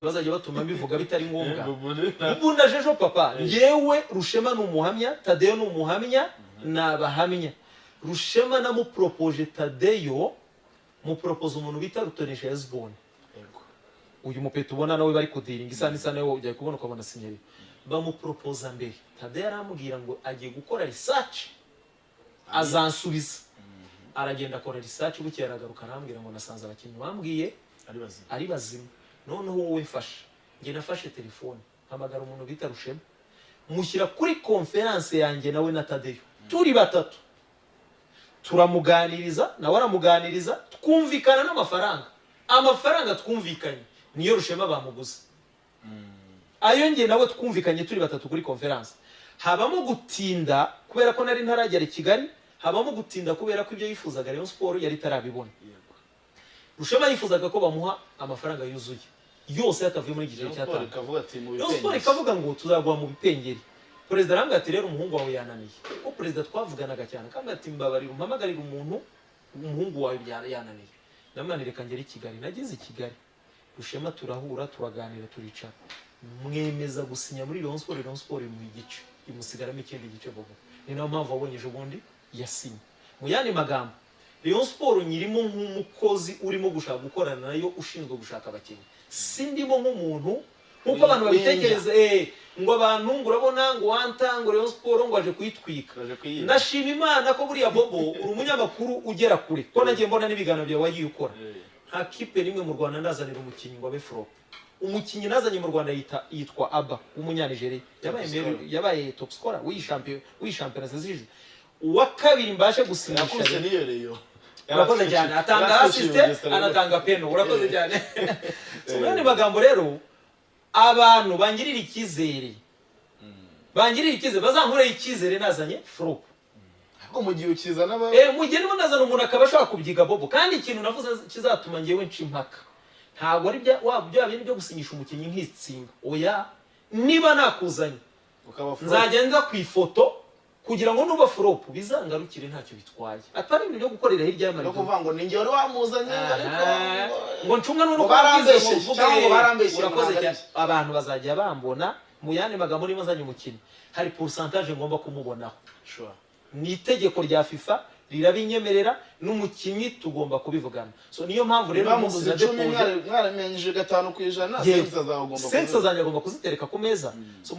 bazajya batuma bivuga bitari ngombwa. Ubunda jejo papa yewe Rushema n'umuhamya, Tadeyo n'umuhamya, nabahamya. Rushema na mu propose Tadeyo mu propose umuntu bita Rutonesha Hezbon. Uyu mupeto ubona nawe bari kudiringa isa nawe ujya kubona ukabona sinyeri. Bamu propose mbere. Tadeyo aramubwira ngo agiye gukora research azansubiza. Aragenda akora research buke aragaruka arambwira ngo nasanze abakinnyi bambwiye ari bazima. Noneho wowe mfasha nge nafashe telefone hamagara umuntu bita Rushema mushyira kuri conference yanjye nawe na Tadeyo turi batatu turamuganiriza nawe aramuganiriza twumvikana amafaranga twumvikanye niyo Rushema bamuguza ayo nge nawe twumvikanye turi batatu kuri conference habamo gutinda kubera ko nari ntaragera i Kigali habamo gutinda kubera ko ibyo yifuzaga Rayon Sport yari tarabibona. Rushema yifuzaga ko bamuha amafaranga yuzuye yose yatavuye muri giciro cyatanu. Rayon Sport ikavuga ngo tuzagwa mu bipengeri. President arambwira ati rero umuhungu wawe yananiye. Ko president twavuganaga cyane kandi ati mbabarira umpamagarira umuhungu wawe yananiye. Namwanire kangera i Kigali nageze i Kigali. Rushema turahura turaganira turicara. Mwemeza gusinya muri Rayon Sport mu igice. Imusigaramo ikindi gice bobo. Ni nayo mpamvu abonye ejo bundi yasinye. Mu yandi magambo Rayon Sport nyirimo nk'umukozi urimo gushaka gukorana nayo ushinzwe gushaka abakinnyi. Sindimo nk'umuntu nkuko abantu babitekereza ngo abantu ngurabona ngo wanta ngo Rayon Sport ngo aje kuyitwika. Ndashima Imana ko buriya bobo uri umunyamakuru ugera kure. Ko nagiye mbona n'ibiganiro byawe wagiye ukora. Nta kipe rimwe mu Rwanda ndazanira umukinnyi ngo abe flop. Umukinnyi nazanye mu Rwanda yitwa Aba w'umunyanigeriya. Yabaye top scorer w'ishampions zije. Uwa kabiri mbashe gusinyisha rero. Urakoze cyane atanga assist anatanga peno urakoze cyane. Mwene magambo rero abantu bangirira ikizere. Bangirira ikizere bazankure ikizere nazanye flop. Ko mugiye ukizana ba mugiye niba nazana umuntu akabashaka kubyiga bobo kandi ikintu navuze kizatuma ngewe ncimpaka. Ntago ari bya bintu byo gusinyisha umukinnyi nk'itsinga. Oya niba nakuzanye nzagenda ku ifoto kugira ngo nuba flop bizangarukire ntacyo bitwaye. Atari ibintu byo gukorera hirya y'amarido. No kuvuga ngo ninge wari wamuzanye ariko ngo ncunga n'uko barambeshe cyangwa barambeshe. Urakoze cyane. Abantu bazajya bambona mu yandi magambo niba nzanye umukinnyi hari pourcentage ngomba kumubonaho. Sure. Ni itegeko rya FIFA rirabinyemerera n'umukinnyi tugomba kubivugana. So niyo mpamvu rero bamuguze 10 mwaramenyije 5% sense azagomba kuzitereka ku meza. So